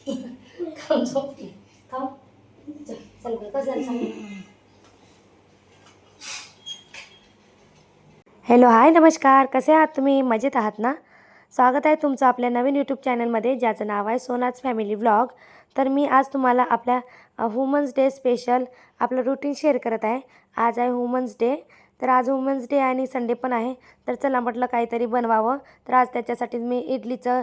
खाऊन झोपली. खाऊ चल चल गं, कसं झालं सांग. हॅलो, हाय, नमस्कार. कसे आहात तुम्ही? मजेत आहात ना? स्वागत आहे तुमचं आपल्या नवीन यूट्यूब चॅनलमध्ये, ज्याचं नाव आहे सोनाज फॅमिली व्लॉग. तर मी आज तुम्हाला आपल्या वुमन्स डे स्पेशल आपलं रुटीन शेअर करत आहे. आज आहे वुमन्स डे. तर आज वुमन्स डे आणि संडे पण आहे. तर चला म्हटलं काहीतरी बनवावं. तर आज त्याच्यासाठी मी इडलीचं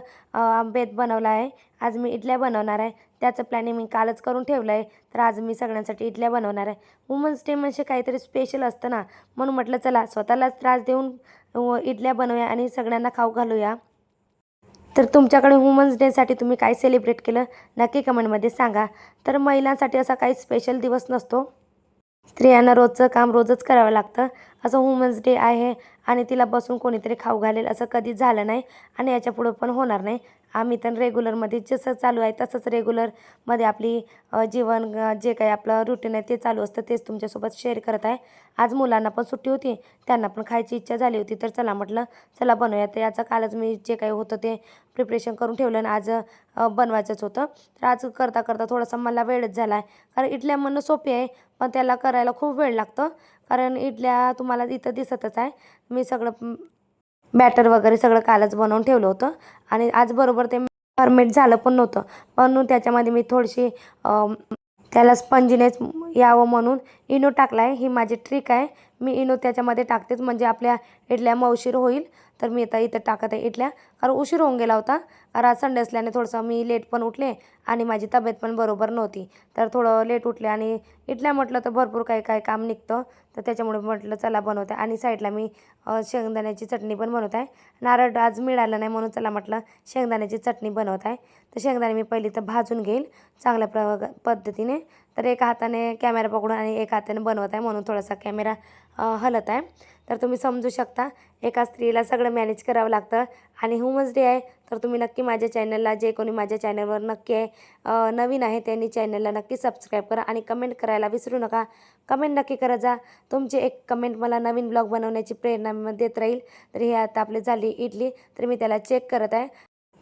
बेत बनवलं आहे. आज मी इडल्या बनवणार आहे. त्याचं प्लॅनिंग मी कालच करून ठेवलं आहे. तर आज मी सगळ्यांसाठी इडल्या बनवणार आहे. वुमन्स डे म्हणजे काहीतरी स्पेशल असतं ना, म्हणून म्हटलं चला स्वतःलाच त्रास देऊन इडल्या बनवूया आणि सगळ्यांना खाऊ घालूया. तर तुमच्याकडे वुमन्स डेसाठी तुम्ही काय सेलिब्रेट केलं नक्की कमेंटमध्ये सांगा. तर महिलांसाठी असा काही स्पेशल दिवस नसतो. स्त्रियांना रोजचं काम रोजच करावं लागतं. असं वुमन्स डे आहे आणि तिला बसून कोणीतरी खाऊ घालेल असं कधीच झालं नाही आणि याच्यापुढं पण होणार नाही. आम्ही तर रेग्युलरमध्ये जसं चालू आहे तसंच रेग्युलरमध्ये आपली जे काही आपलं रुटीन आहे ते चालू असतं, तेच तुमच्यासोबत शेअर करत आहे. आज मुलांना पण सुट्टी होती, त्यांना पण खायची इच्छा झाली होती. तर चला म्हटलं चला बनवूया. तर याचं कालच मी जे काही होतं ते प्रिपरेशन करून ठेवलं आणि आज बनवायचंच होतं. तर आज करता करता थोडासा मला वेळच झाला आहे. कारण इडल्या म्हणणं सोपी आहे, पण त्याला करायला खूप वेळ लागतो. कारण इडल्या तुम्हाला इथं दिसतच आहे. मी सगळं बॅटर वगैरे सगळं कालच बनवून ठेवलं होतं आणि आज बरोबर ते फर्मेट झालं पण नव्हतं. म्हणून त्याच्यामध्ये मी थोडीशी त्याला स्पंजीनेस यावं म्हणून इनो टाकला आहे. ही माझी ट्रिक आहे. मी इनो त्याच्यामध्ये टाकतेच म्हणजे आपल्या इडल्या मऊशीर होईल. तर मी आता इथं टाकत आहे इडल्या. कारण उशीर होऊन गेला होता. कारण आज संडे असल्याने थोडंसं मी लेट पण उठले आणि माझी तब्येत पण बरोबर नव्हती. तर थोडं लेट उठले आणि इडल्या म्हटलं तर भरपूर काही काही काम निघतं. तर त्याच्यामुळे म्हटलं चला बनवते आणि साईडला मी शेंगदाण्याची चटणी पण बनवत आहे. नारळ आज मिळालं नाही म्हणून चला म्हटलं शेंगदाण्याची चटणी बनवत आहे. तर शेंगदाणे मी पहिली तर भाजून घेईल चांगल्या पद्धतीने. तर एका हाताने कॅमेरा पकडून आणि एका हाताने बनवत आहे म्हणून थोडासा कॅमेरा हलत आहे. तर तुम्ही समजू शकता एका स्त्रीला सगळं मॅनेज करावं लागतं आणि वुमन्स डे आहे. तर तुम्ही नक्की माझ्या चॅनलला, जे कोणी माझ्या चॅनलवर नक्की आहे नवीन आहे त्यांनी चॅनलला नक्की सबस्क्राईब करा आणि कमेंट करायला विसरू नका. कमेंट नक्की करत जा. तुमची एक कमेंट मला नवीन ब्लॉग बनवण्याची प्रेरणा देत राहील. तर ही आता आपली झाली इडली. तर मी त्याला चेक करत आहे.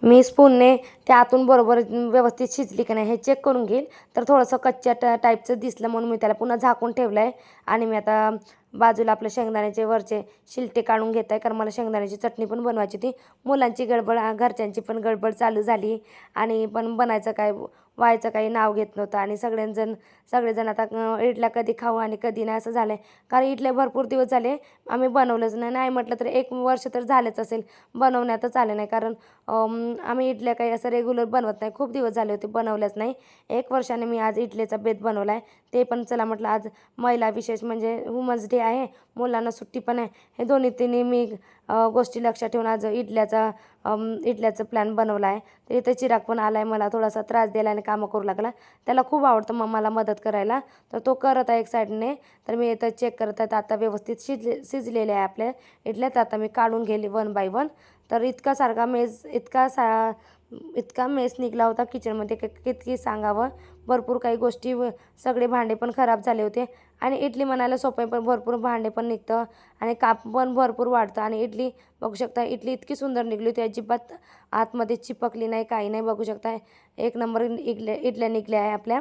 मी स्पूनने त्या आतून बरोबर व्यवस्थित शिजली की नाही हे चेक करून घेईल. तर थोडंसं कच्च्या टाईपचं दिसलं म्हणून मी त्याला पुन्हा झाकून ठेवलं आहे आणि मी आता बाजूला आपलं शेंगदाण्याचे वरचे शिलटे काढून घेत आहे. कारण मला शेंगदाण्याची चटणी पण बनवायची होती. मुलांची गडबड, घरच्यांची पण गडबड चालू झाली आणि पण बनायचं काय व्हायचं काही नाव घेत नव्हतं आणि सगळेजण आता इडल्या कधी खाऊ आणि कधी नाही असं झालं आहे. कारण इडल्या भरपूर दिवस झाले आम्ही बनवलंच नाही म्हटलं तर 1 वर्ष तर झालेच असेल बनवण्यातच आलं नाही. कारण आम्ही इडल्या काही असं रेग्युलर बनवत नाही. खूप दिवस झाले होते बनवल्याच नाही. 1 वर्षाने मी आज इडलीचा बेत बनवला आहे. ते पण चला म्हटलं आज महिला विशेष म्हणजे वुमन्स डे आहे, मुलांना सुट्टी पण आहे. हे दोन्ही तिन्ही मी गोष्टी लक्षात ठेवून आज इडल्याचं प्लॅन बनवला आहे. तर इथं चिराग पण आला आहे, मला थोडासा त्रास द्यायला आणि कामं करू लागला. त्याला खूप आवडतं मला मदत करायला. तर तो करत आहे एक साईडने. तर मी इथं चेक करत आहे. आता व्यवस्थित शिजलेले आहे आपल्या इडल्या. तर आता मी काढून गेली 1 बाय 1. तर इतका मेस निघाला होता किचनमध्ये किती सांगावं. भरपूर काही गोष्टी सगळे भांडे पण खराब झाले होते आणि इडली म्हणायला सोपं आहे पण भरपूर भांडे पण निघतं आणि काप पण भरपूर वाढतं. आणि इडली बघू शकता, इडली इतकी सुंदर निघली होती, अजिबात आतमध्ये चिपकली नाही, काही नाही. बघू शकता 1 नंबर इडल्या निघल्या आहे आपल्या.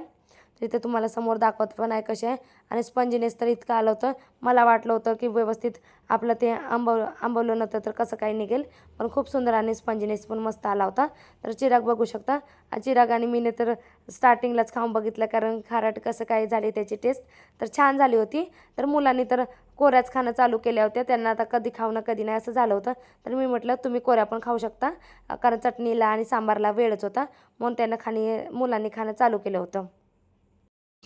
तिथे तुम्हाला समोर दाखवत पण आहे कसे आहे. आणि स्पंजीनेस तर इतकं आलं होतं, मला वाटलं होतं की व्यवस्थित आपलं ते आंबवलं नव्हतं तर कसं काही निघेल, पण खूप सुंदर आणि स्पंजीनेस पण मस्त आला होता. तर चिराग बघू शकता, चिराग आणि मीने तर स्टार्टिंगलाच खाऊन बघितलं कारण खारट कसं काय झाली त्याची टेस्ट. तर छान झाली होती. तर मुलांनी तर कोऱ्याच खाणं चालू केल्या होत्या, त्यांना आता कधी खाऊ ना कधी नाही असं झालं होतं. तर मी म्हटलं तुम्ही कोऱ्या पण खाऊ शकता कारण चटणीला आणि सांबारला वेळच होता म्हणून मुलांनी खाणं चालू केलं होतं.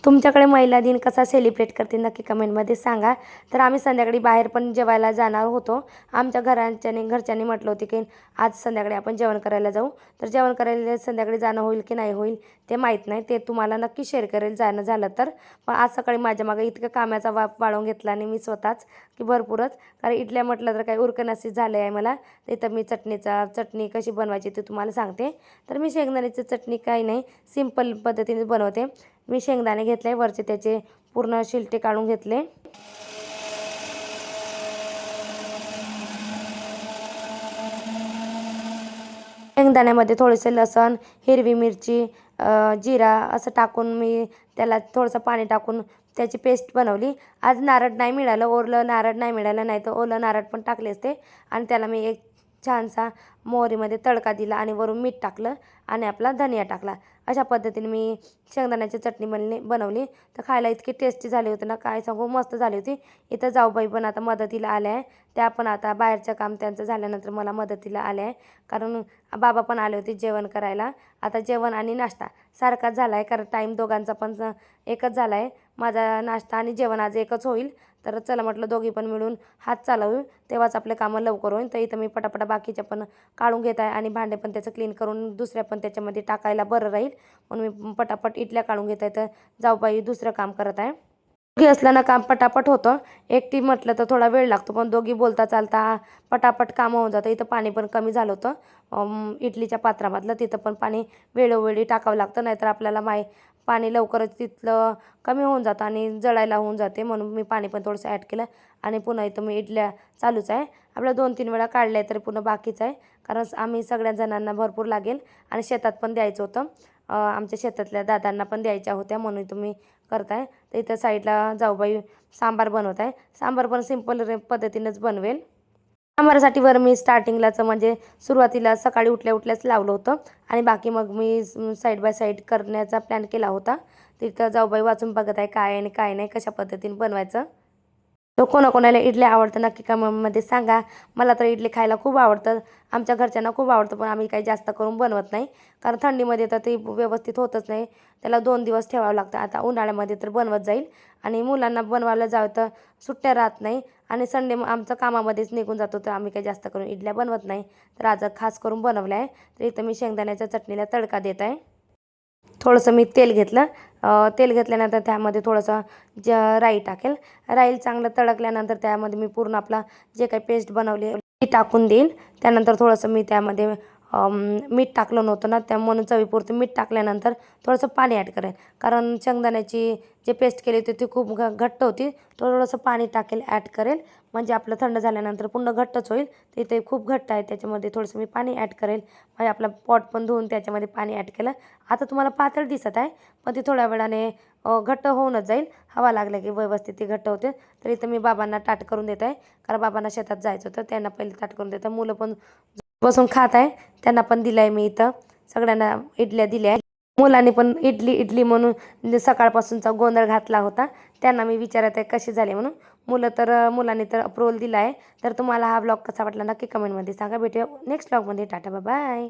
तुमच्याकडे महिला दिन कसा सेलिब्रेट करते नक्की कमेंटमध्ये सांगा. तर आम्ही संध्याकाळी बाहेर पण जेवायला जाणार होतो. आमच्या घरच्यांनी म्हटलं होते की आज संध्याकाळी आपण जेवण करायला जाऊ. तर जेवण करायला संध्याकाळी जाणं होईल की नाही होईल ते माहीत नाही. ते तुम्हाला नक्की शेअर करेल जाणं झालं तर. पण आज सकाळी माझ्या मागे इतकं कामाचा वाढवून घेतला आणि मी स्वतःच की भरपूरच. कारण इडल्या म्हटलं तर काही उरकण्यास झालं आहे मला. इथं मी चटणी कशी बनवायची ते तुम्हाला सांगते. तर मी शेंगदाण्याची चटणी काही नाही सिंपल पद्धतीने बनवते. मी शेंगदाणे घेतले, वरचे त्याचे पूर्ण शिलटे काढून घेतले. शेंगदाण्यामध्ये थोडेसे लसण, हिरवी मिरची, जिरा असं टाकून मी त्याला थोडंसं पाणी टाकून त्याची पेस्ट बनवली. आज नारळ नाही मिळालं, ओलं नारळ नाही मिळालं, नाही तर ओलं नारळ पण टाकले असते. आणि त्याला मी एक छानसा मोहरीमध्ये तडका दिला आणि वरून मीठ टाकलं आणि आपला धनिया टाकला. अशा पद्धतीने मी शेंगदाण्याची चटणी बनवली. तर खायला इतकी टेस्टी झाली होती ना, काय सांगू, मस्त झाली होती. इथं जाऊबाई पण आता मदतीला आल्या आहे. त्या पण आता बाहेरचं काम त्यांचं झाल्यानंतर मला मदतीला आल्या आहे. कारण बाबा पण आले होते जेवण करायला. आता जेवण आणि नाश्ता सारखाच झाला आहे, कारण टाईम दोघांचा पण एकच झाला आहे. माझा नाश्ता आणि जेवण आज एकच होईल. तर चला म्हटलं दोघी पण मिळून हात चालवू, तेव्हाच आपले कामं लवकर होईल. तर इथं मी पटापटा बाकीच्या पण काढून घेत आहे आणि भांडे पण त्याचं क्लीन करून दुसऱ्या पण त्याच्यामध्ये टाकायला बरं राहील, म्हणून मी पटापट इडल्या काढून घेत आहे. तर जाऊबाई दुसरं काम करत आहे. दोघी असल्यानं काम पटापट होतं. एकटी म्हटलं तर थोडा वेळ लागतो, पण दोघी बोलता चालता पटापट कामं होऊन जातं. इथं पाणी पण कमी झालं होतं इडलीच्या पात्रामधलं, तिथं पण पाणी वेळोवेळी टाकावं लागतं, नाहीतर आपल्याला पाणी लवकरच तिथलं कमी होऊन जातं आणि जळायला होऊन जाते. म्हणून मी पाणी पण थोडंसं ॲड केलं आणि पुन्हा इथं मी इडल्या चालूच आहे. आपल्या 2-3 वेळा काढल्या तरी पुन्हा बाकीच आहे, कारण आम्ही सगळ्या जणांना भरपूर लागेल आणि शेतात पण द्यायचं होतं. आमच्या शेतातल्या दादांना पण द्यायच्या होत्या, म्हणून तुम्ही करताय. तर इथं साईडला जाऊबाई सांबार बनवत आहे. सांबार पण सिंपल पद्धतीनंच बनवेल. सांबारासाठी मी स्टार्टिंगलाच म्हणजे सुरुवातीला सकाळी उठल्याच लावलं होतं आणि बाकी मग मी साईड बाय साईड करण्याचा प्लॅन केला होता. तिथं जाऊबाई वाचून बघत आहे काय आणि काय नाही, कशा पद्धतीने बनवायचं. तर कोणाकोणाला इडल्या आवडतं नक्की कमेंटमध्ये सांगा. मला तर इडली खायला खूप आवडतं. आमच्या घरच्यांना खूप आवडतं, पण आम्ही काही जास्त करून बनवत नाही, कारण थंडीमध्ये तर ते व्यवस्थित होतच नाही. त्याला 2 दिवस ठेवावं लागतं. आता उन्हाळ्यामध्ये तर बनवत जाईल आणि मुलांना बनवायला जावं तर सुट्ट्या राहत नाही आणि संडे आमचं कामामध्येच निघून जातो, तर आम्ही काही जास्त करून इडल्या बनवत नाही. तर आज खास करून बनवल्या आहे. तर इथं मी शेंगदाण्याच्या चटणीला तडका देत आहे. थोडंसं मी तेल घेतलं. तेल घेतल्यानंतर त्यामध्ये थोडंसं राई टाकेल. राई चांगलं तडकल्यानंतर त्यामध्ये मी पूर्ण आपला जे काही पेस्ट बनवली आहे ती टाकून देईल. त्यानंतर थोडंसं मी त्यामध्ये मीठ टाकलं नव्हतं ना, त्या म्हणून चवीपुरतं मीठ टाकल्यानंतर थोडंसं पाणी ॲड करेल, कारण शेंगदाण्याची जे पेस्ट केली होती ती खूप घट्ट होती. थोडंसं पाणी ॲड करेल, म्हणजे आपलं थंड झाल्यानंतर पूर्ण घट्टच होईल. तर ते खूप घट्ट आहे, त्याच्यामध्ये थोडंसं मी पाणी ॲड करेल. म्हणजे आपला पॉट पण धुवून त्याच्यामध्ये पाणी ॲड केलं. आता तुम्हाला पातळ दिसत आहे, पण ती थोड्या वेळाने घट्ट होऊनच जाईल. हवा लागल्या की व्यवस्थित ती घट्ट होते. तर इथं मी बाबांना ताट करून देत आहे, कारण बाबांना शेतात जायचं होतं, त्यांना पहिले ताट करून देतं. मुलं पण बसून खात आहे, त्यांना पण दिलं आहे मी. इथं सगळ्यांना इडल्या दिल्या आहे. मुलांनी पण इडली इडली म्हणून सकाळपासूनचा गोंधळ घातला होता. त्यांना मी विचारत आहे कशी झाली म्हणून. मुलांनी तर अप्रूव्हल दिला आहे. तर तुम्हाला हा ब्लॉग कसा वाटला नक्की कमेंटमध्ये सांगा. भेटूया नेक्स्ट ब्लॉगमध्ये. Tata bye.